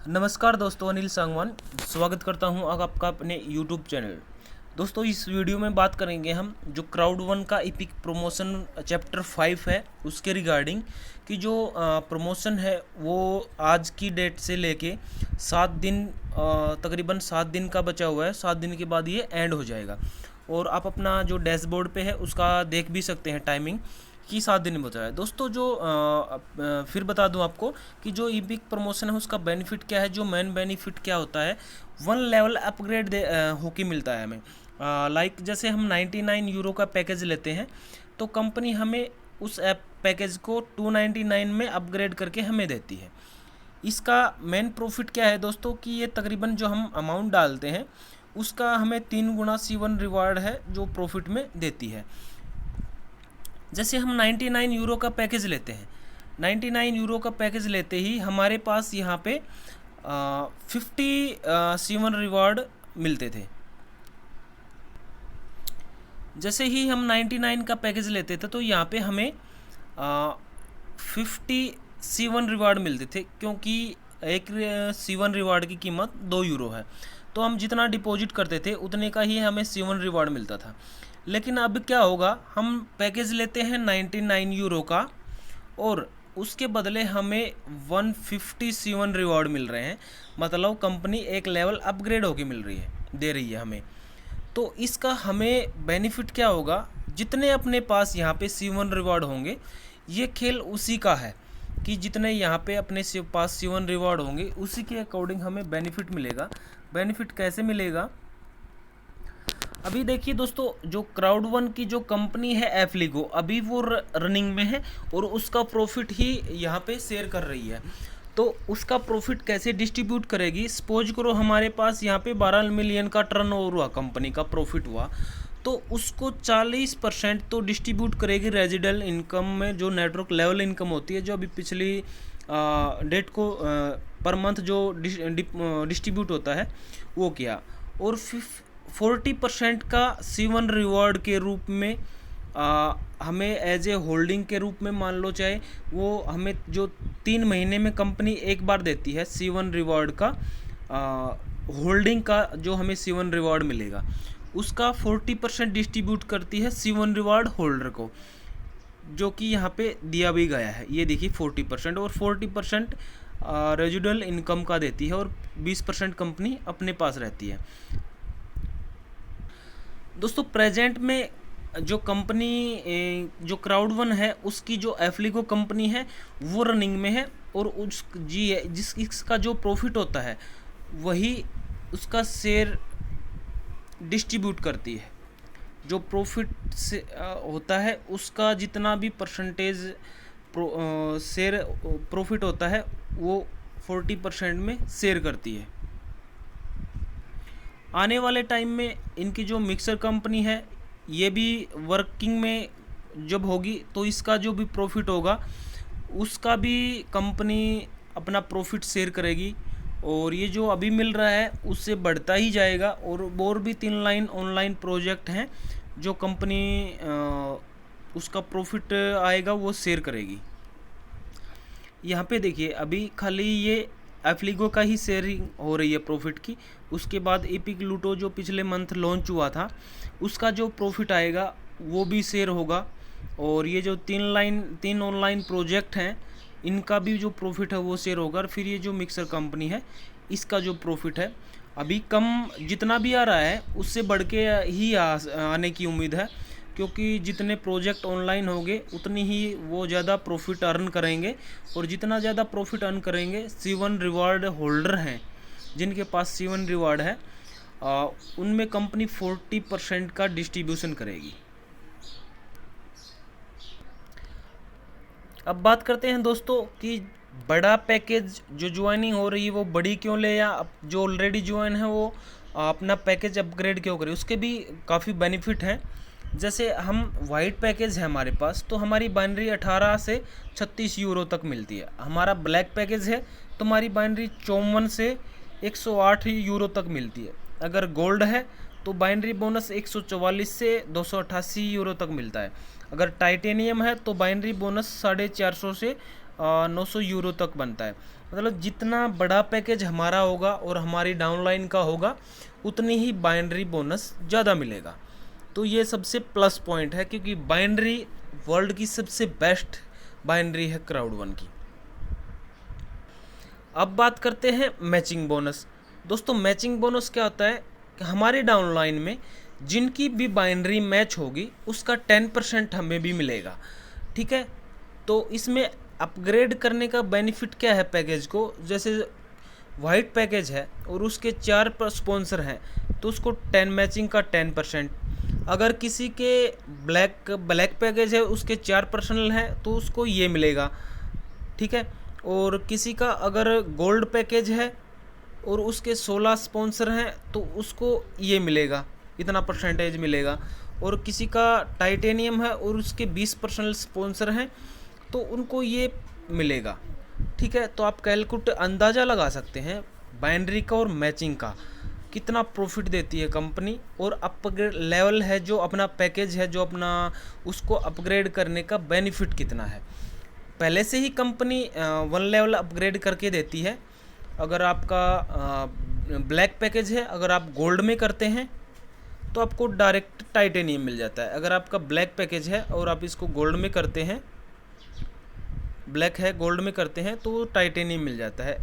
नमस्कार दोस्तों, अनिल सांगवान स्वागत करता हूं आपका अपने YouTube चैनल। दोस्तों, इस वीडियो में बात करेंगे हम जो क्राउड1 का इपिक प्रमोशन चैप्टर 5 है उसके रिगार्डिंग कि जो प्रमोशन है वो आज की डेट से लेके 7 दिन तकरीबन 7 दिन का बचा हुआ है। 7 दिन के बाद ये एंड हो जाएगा और आप अपना जो डैशबोर्ड पे है उसका देख भी सकते हैं टाइमिंग कि 7 दिन बचा है। दोस्तों, जो फिर बता दूं आपको कि जो ईपिक प्रमोशन है उसका बेनिफिट क्या है। जो मेन बेनिफिट क्या होता है, 1 लेवल अपग्रेड होके मिलता है हमें। लाइक जैसे हम 99 यूरो का पैकेज लेते हैं तो कंपनी हमें उस ऐप पैकेज को 299 में अपग्रेड करके हमें देती है। इसका मेन प्रॉफिट क्या है दोस्तों कि ये तकरीबन जो हम अमाउंट डालते हैं उसका हमें 3 गुना C1 रिवार्ड है जो प्रॉफिट में देती है। जैसे हम 99 यूरो का पैकेज लेते हैं, 99 यूरो का पैकेज लेते ही हमारे पास यहाँ पे 50 C1 रिवार्ड मिलते थे। जैसे ही हम 99 का पैकेज लेते थे तो यहाँ पे हमें 50 C1 रिवार्ड मिलते थे, क्योंकि एक C1 रिवार्ड की कीमत 2 यूरो है। तो हम जितना डिपॉजिट करते थे उतने का ही हमें C1 रिवार्ड मिलता था। लेकिन अब क्या होगा, हम पैकेज लेते हैं 99 यूरो का और उसके बदले हमें 150 C1 रिवॉर्ड मिल रहे हैं। मतलब कंपनी एक लेवल अपग्रेड होके दे रही है हमें। तो इसका हमें बेनिफिट क्या होगा, जितने अपने पास यहाँ पे C1 रिवॉर्ड होंगे, ये खेल उसी का है कि जितने यहाँ पे अपने पास C1 रिवॉर्ड होंगे उसी के अकॉर्डिंग हमें बेनिफिट मिलेगा। बेनिफिट कैसे मिलेगा, अभी देखिए दोस्तों, जो क्राउड1 की जो कंपनी है एफ्लिगो, अभी वो रनिंग में है और उसका प्रॉफिट ही यहाँ पे शेयर कर रही है। तो उसका प्रॉफिट कैसे डिस्ट्रीब्यूट करेगी, सपोज करो हमारे पास यहाँ पे 12 मिलियन का टर्नओवर हुआ, कंपनी का प्रॉफिट हुआ, तो उसको 40% तो डिस्ट्रीब्यूट करेगी रेजिडल इनकम में, जो नेटवर्क लेवल इनकम होती है, जो अभी पिछली डेट को पर मंथ जो डिस्ट्रीब्यूट होता है वो किया। और 40% का C1 रिवॉर्ड के रूप में हमें एज ए होल्डिंग के रूप में मान लो, चाहे वो हमें जो 3 महीने में कंपनी एक बार देती है C1 रिवॉर्ड का, होल्डिंग का जो हमें C1 रिवॉर्ड मिलेगा उसका 40% डिस्ट्रीब्यूट करती है C1 रिवॉर्ड होल्डर को, जो कि यहाँ पे दिया भी गया है। ये देखिए 40% और 40% रेजिडुअल इनकम का देती है और 20% कंपनी अपने पास रहती है। दोस्तों, प्रेजेंट में जो कंपनी जो क्राउड1 है उसकी जो एफ्लिगो कंपनी है वो रनिंग में है और जिसका जो प्रॉफिट होता है वही उसका शेयर डिस्ट्रीब्यूट करती है। जो प्रॉफिट से होता है उसका जितना भी परसेंटेज शेयर प्रॉफिट होता है वो 40% में शेयर करती है। आने वाले टाइम में इनकी जो मिक्सर कंपनी है ये भी वर्किंग में जब होगी तो इसका जो भी प्रॉफिट होगा उसका भी कंपनी अपना प्रॉफिट शेयर करेगी और ये जो अभी मिल रहा है उससे बढ़ता ही जाएगा। और भी 3 लाइन ऑनलाइन प्रोजेक्ट हैं जो कंपनी उसका प्रॉफिट आएगा वो शेयर करेगी। यहाँ पे देखिए, अभी खाली ये एफ्लिगो का ही शेयरिंग हो रही है प्रॉफिट की। उसके बाद एपिक लूटो जो पिछले मंथ लॉन्च हुआ था उसका जो प्रॉफिट आएगा वो भी शेयर होगा। और ये जो 3 ऑनलाइन प्रोजेक्ट हैं इनका भी जो प्रॉफिट है वो शेयर होगा। और फिर ये जो मिक्सर कंपनी है इसका जो प्रॉफिट है अभी कम जितना भी आ रहा है उससे बढ़ के ही आने की उम्मीद है, क्योंकि जितने प्रोजेक्ट ऑनलाइन होंगे उतनी ही वो ज़्यादा प्रॉफिट अर्न करेंगे। और जितना ज़्यादा प्रॉफिट अर्न करेंगे, C1 रिवॉर्ड होल्डर हैं जिनके पास C1 रिवॉर्ड है उनमें कंपनी 40% का डिस्ट्रीब्यूशन करेगी। अब बात करते हैं दोस्तों कि बड़ा पैकेज जो ज्वाइनिंग हो रही है वो बड़ी क्यों ले, या जो ऑलरेडी ज्वाइन है वो अपना पैकेज अपग्रेड क्यों करे। उसके भी काफ़ी बेनिफिट हैं। जैसे हम वाइट पैकेज है हमारे पास तो हमारी बाइनरी 18 से 36 यूरो तक मिलती है। हमारा ब्लैक पैकेज है तो हमारी बाइनरी 54 से 108 यूरो तक मिलती है। अगर गोल्ड है तो बाइनरी बोनस 144 से 288 यूरो तक मिलता है। अगर टाइटेनियम है तो बाइनरी बोनस 450 से 900 यूरो तक बनता है। मतलब जितना बड़ा पैकेज हमारा होगा और हमारी डाउनलाइन का होगा उतनी ही बाइनरी बोनस ज़्यादा मिलेगा। तो ये सबसे प्लस पॉइंट है, क्योंकि बाइनरी वर्ल्ड की सबसे बेस्ट बाइनरी है क्राउड1 की। अब बात करते हैं मैचिंग बोनस। दोस्तों मैचिंग बोनस क्या होता है कि हमारी डाउनलाइन में जिनकी भी बाइनरी मैच होगी उसका 10% हमें भी मिलेगा। ठीक है, तो इसमें अपग्रेड करने का बेनिफिट क्या है पैकेज को, जैसे वाइट पैकेज है और उसके 4 स्पॉन्सर हैं तो उसको 10 मैचिंग का 10%। अगर किसी के ब्लैक पैकेज है उसके 4 पर्सनल हैं तो उसको ये मिलेगा। ठीक है, और किसी का अगर गोल्ड पैकेज है और उसके 16 स्पॉन्सर हैं तो उसको ये मिलेगा, इतना परसेंटेज मिलेगा। और किसी का टाइटेनियम है और उसके 20 पर्सनल स्पॉन्सर हैं तो उनको ये मिलेगा। ठीक है, तो आप कैलकुलेट अंदाज़ा लगा सकते हैं बाइनरी का और मैचिंग का कितना प्रॉफिट देती है कंपनी, और अपग्रेड लेवल है जो अपना पैकेज है जो अपना उसको अपग्रेड करने का बेनिफिट कितना है। पहले से ही कंपनी 1 लेवल अपग्रेड करके देती है। अगर आपका ब्लैक पैकेज है, अगर आप गोल्ड में करते हैं तो आपको डायरेक्ट टाइटेनियम मिल जाता है। अगर आपका ब्लैक पैकेज है और आप इसको गोल्ड में करते हैं, ब्लैक है गोल्ड में करते हैं तो टाइटेनियम मिल जाता है।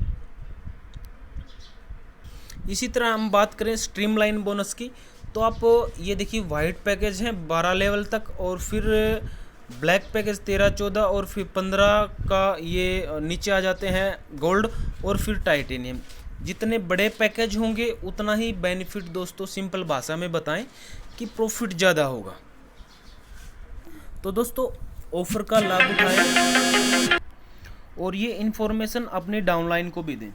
इसी तरह हम बात करें स्ट्रीमलाइन बोनस की, तो आप ये देखिए वाइट पैकेज हैं 12 लेवल तक, और फिर ब्लैक पैकेज 13-14 और फिर 15 का ये नीचे आ जाते हैं गोल्ड और फिर टाइटेनियम। जितने बड़े पैकेज होंगे उतना ही बेनिफिट दोस्तों, सिंपल भाषा में बताएं कि प्रॉफिट ज़्यादा होगा। तो दोस्तों ऑफ़र का लाभ उठाएं और ये इन्फॉर्मेशन अपनी डाउनलाइन को भी दें।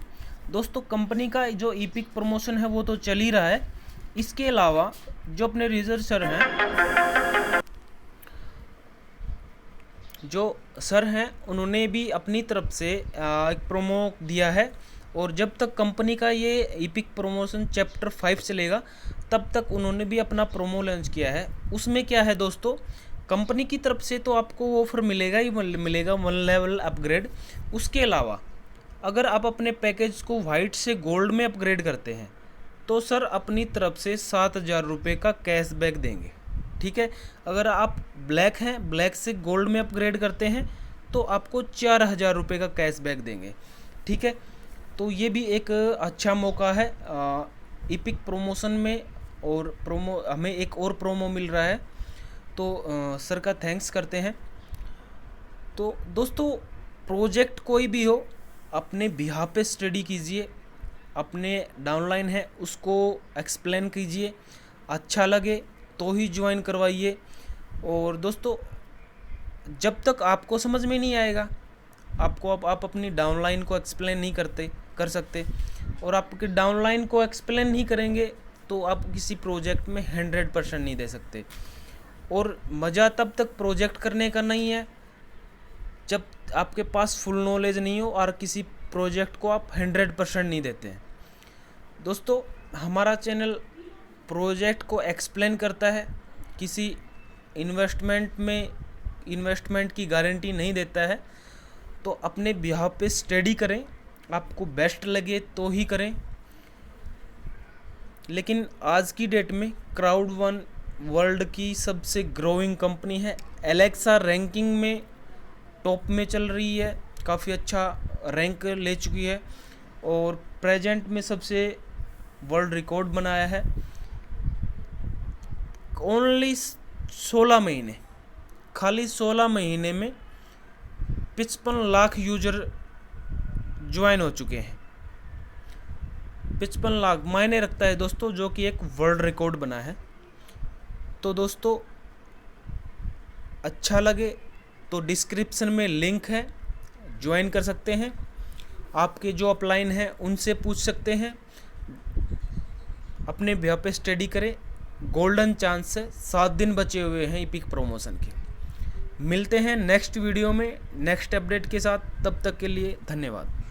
दोस्तों कंपनी का जो ईपिक प्रमोशन है वो तो चल ही रहा है, इसके अलावा जो अपने रिसर्चर हैं, जो सर हैं, उन्होंने भी अपनी तरफ से एक प्रोमो दिया है। और जब तक कंपनी का ये ईपिक प्रमोशन चैप्टर 5 चलेगा तब तक उन्होंने भी अपना प्रोमो लॉन्च किया है। उसमें क्या है दोस्तों, कंपनी की तरफ से तो आपको वो ऑफर मिलेगा ही मिलेगा 1 लेवल अपग्रेड। उसके अलावा अगर आप अपने पैकेज को वाइट से गोल्ड में अपग्रेड करते हैं तो सर अपनी तरफ से 7,000 रुपये का कैशबैक देंगे। ठीक है, अगर आप ब्लैक हैं, ब्लैक से गोल्ड में अपग्रेड करते हैं तो आपको 4,000 रुपये का कैशबैक देंगे। ठीक है, तो ये भी एक अच्छा मौका है ईपिक प्रमोशन में, और हमें एक और प्रोमो मिल रहा है तो सर का थैंक्स करते हैं। तो दोस्तों प्रोजेक्ट कोई भी हो अपने बिहाफ पे स्टडी कीजिए, अपने डाउनलाइन है उसको एक्सप्लेन कीजिए, अच्छा लगे तो ही ज्वाइन करवाइए। और दोस्तों जब तक आपको समझ में नहीं आएगा, आप अपनी डाउनलाइन को एक्सप्लेन नहीं कर सकते, और आपके डाउनलाइन को एक्सप्लेन नहीं करेंगे तो आप किसी प्रोजेक्ट में 100% नहीं दे सकते। और मज़ा तब तक प्रोजेक्ट करने का नहीं है जब आपके पास फुल नॉलेज नहीं हो और किसी प्रोजेक्ट को आप 100% नहीं देते हैं। दोस्तों हमारा चैनल प्रोजेक्ट को एक्सप्लेन करता है, किसी इन्वेस्टमेंट की गारंटी नहीं देता है। तो अपने बिहाफ पे स्टडी करें, आपको बेस्ट लगे तो ही करें। लेकिन आज की डेट में क्राउड1 वर्ल्ड की सबसे ग्रोइंग कंपनी है, एलेक्सा रैंकिंग में टॉप में चल रही है, काफ़ी अच्छा रैंक ले चुकी है, और प्रेजेंट में सबसे वर्ल्ड रिकॉर्ड बनाया है। ओनली 16 महीने, खाली 16 महीने में 55 लाख यूजर ज्वाइन हो चुके हैं। 55 लाख मायने रखता है दोस्तों, जो कि एक वर्ल्ड रिकॉर्ड बना है। तो दोस्तों अच्छा लगे तो डिस्क्रिप्शन में लिंक है, ज्वाइन कर सकते हैं। आपके जो अपलाइन हैं उनसे पूछ सकते हैं, अपने बिहाफ पे स्टडी करें। गोल्डन चांस है, 7 दिन बचे हुए हैं ईपिक प्रमोशन के। मिलते हैं नेक्स्ट वीडियो में नेक्स्ट अपडेट के साथ, तब तक के लिए धन्यवाद।